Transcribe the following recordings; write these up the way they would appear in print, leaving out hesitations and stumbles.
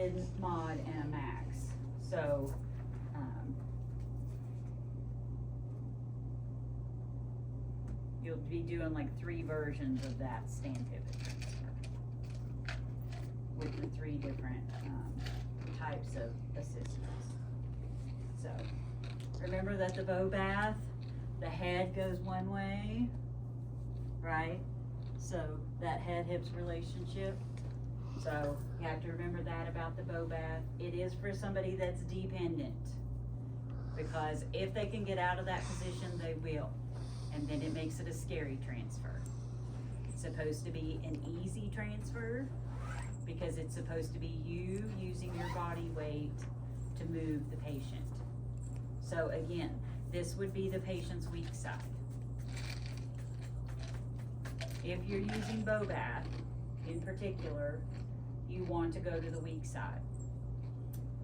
mid, mod, and a max. So, you'll be doing like 3 versions of that stand pivot transfer with the 3 different types of assistance. So, remember that the Bobath, the head goes one way, right? So that head-hips relationship. So you have to remember that about the Bobath. It is for somebody that's dependent, because if they can get out of that position, they will. And then it makes it a scary transfer. It's supposed to be an easy transfer because it's supposed to be you using your body weight to move the patient. So again, this would be the patient's weak side. If you're using Bobath in particular, you want to go to the weak side.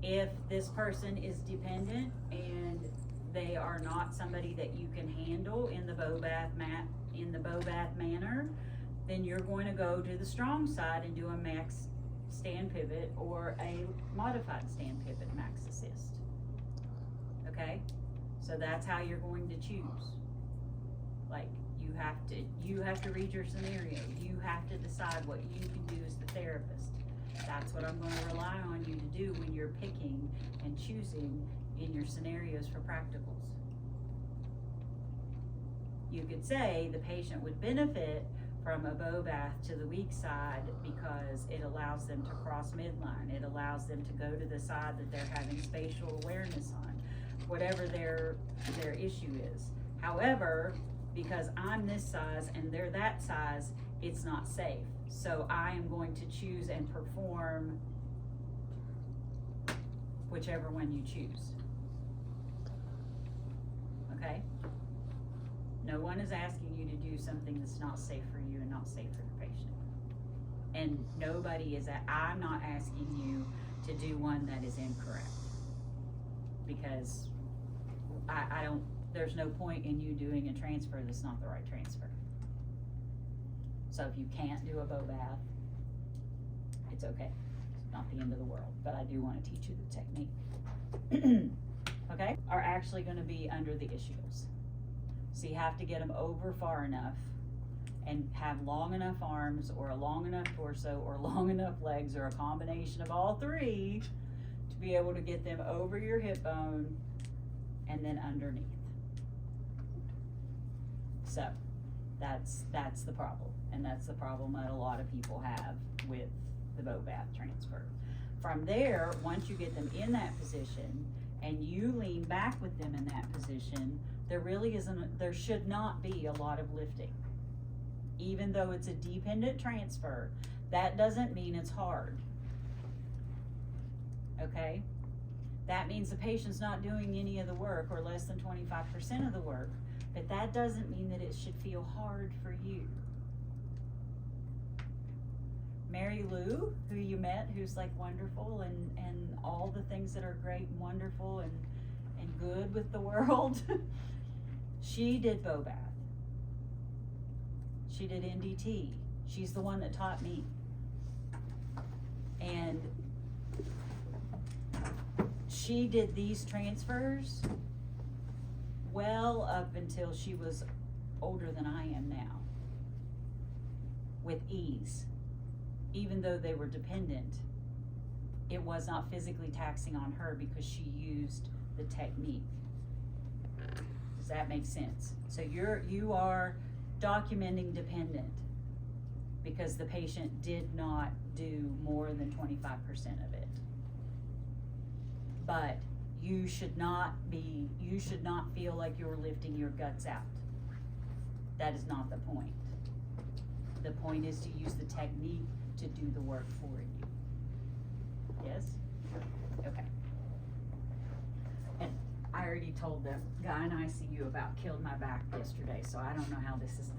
If this person is dependent and they are not somebody that you can handle in the Bobath manner, then you're going to go to the strong side and do a max stand pivot or a modified stand pivot max assist. Okay? So that's how you're going to choose. Like, you have to read your scenario. You have to decide what you can do as the therapist. That's what I'm going to rely on you to do when you're picking and choosing in your scenarios for practicals. You could say the patient would benefit from a Bobath to the weak side because it allows them to cross midline. It allows them to go to the side that they're having spatial awareness on, whatever their issue is. However, because I'm this size and they're that size, it's not safe. So I am going to choose and perform whichever one you choose. Okay? No one is asking you to do something that's not safe for you and not safe for the patient. And nobody is, I'm not asking you to do one that is incorrect. Because I don't, there's no point in you doing a transfer that's not the right transfer. So if you can't do a Bobath, it's okay. It's not the end of the world, but I do want to teach you the technique. Okay? Are actually going to be under the ischials. So you have to get them over far enough and have long enough arms or a long enough torso or long enough legs or a combination of all 3 to be able to get them over your hip bone and then underneath. So that's the problem, and that's the problem that a lot of people have with the Bobath transfer. From there, once you get them in that position and you lean back with them in that position, there should not be a lot of lifting. Even though it's a dependent transfer, that doesn't mean it's hard. Okay? That means the patient's not doing any of the work or less than 25% of the work, but that doesn't mean that it should feel hard for you. Mary Lou, who you met, who's like wonderful and all the things that are great and wonderful and good with the world, she did Bobath. She did NDT. She's the one that taught me. And she did these transfers well up until she was older than I am now, with ease. Even though they were dependent, it was not physically taxing on her because she used the technique. Does that make sense? So you are documenting dependent because the patient did not do more than 25% of it. But you should not feel like you're lifting your guts out. That is not the point. The point is to use the technique to do the work for you. Yes? Okay. And I already told the guy in ICU about killed my back yesterday, so I don't know how this is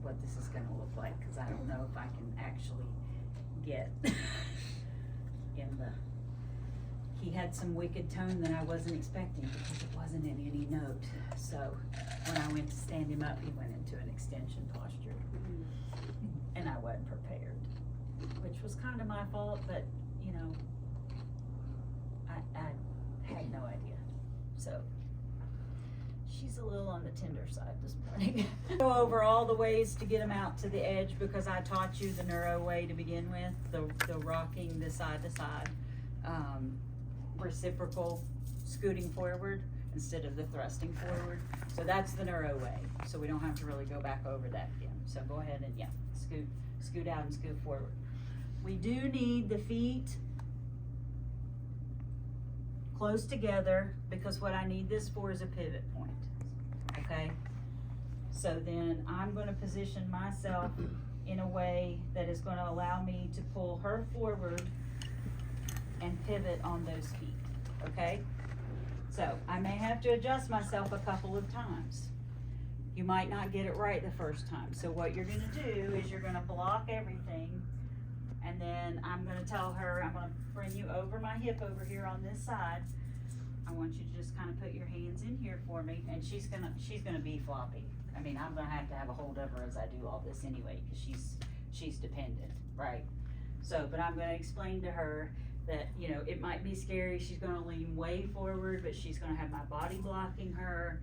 what this is going to look like, because I don't know if I can actually get in the. He had some wicked tone that I wasn't expecting because it wasn't in any note. So when I went to stand him up, he went into an extension posture, and I wasn't prepared, which was kind of my fault, but you know, she's a little on the tender side this morning. Go over all the ways to get them out to the edge because I taught you the neuro way to begin with, the rocking the side to side, reciprocal scooting forward instead of the thrusting forward. So that's the neuro way. So we don't have to really go back over that again. So go ahead and yeah, scoot out and scoot forward. We do need the feet close together because what I need this for is a pivot point, okay? So then I'm gonna position myself in a way that is gonna allow me to pull her forward and pivot on those feet, okay? So I may have to adjust myself a couple of times. You might not get it right the first time. So what you're gonna do is you're gonna block everything, and then I'm gonna tell her, I'm gonna bring you over my hip over here on this side. I want you to just kind of put your hands in here for me, and she's gonna be floppy. I mean, I'm gonna have to have a hold of her as I do all this anyway, because she's dependent, right? So, but I'm gonna explain to her that, you know, it might be scary. She's gonna lean way forward, but she's gonna have my body blocking her.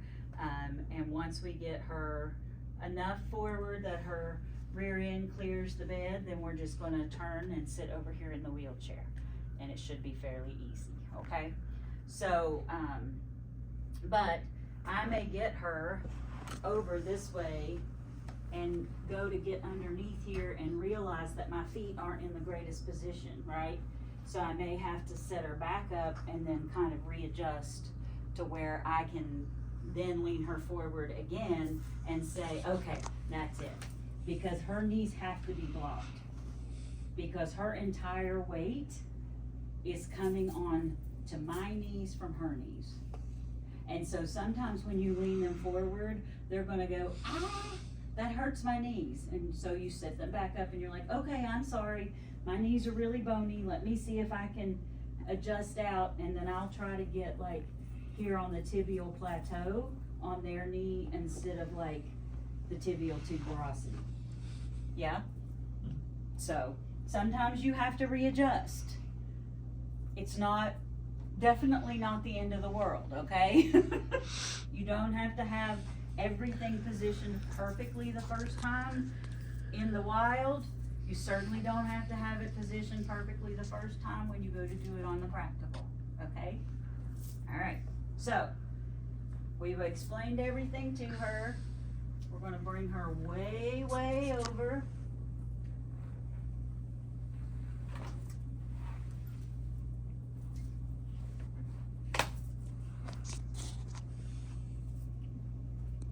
And once we get her enough forward that her rear end clears the bed, then we're just gonna turn and sit over here in the wheelchair. And it should be fairly easy, okay? So, but I may get her over this way and go to get underneath here and realize that my feet aren't in the greatest position, right? So I may have to set her back up and then kind of readjust to where I can then lean her forward again and say, okay, that's it. Because her knees have to be blocked. Because her entire weight is coming on to my knees from her knees. And so sometimes when you lean them forward, they're gonna go, ah, that hurts my knees. And so you set them back up and you're like, okay, I'm sorry. My knees are really bony. Let me see if I can adjust out, and then I'll try to get like here on the tibial plateau on their knee instead of like the tibial tuberosity. Yeah? So sometimes you have to readjust. It's definitely not the end of the world, okay? You don't have to have everything positioned perfectly the first time in the wild. You certainly don't have to have it positioned perfectly the first time when you go to do it on the practical, okay? All right, so we've explained everything to her. We're gonna bring her way, way over.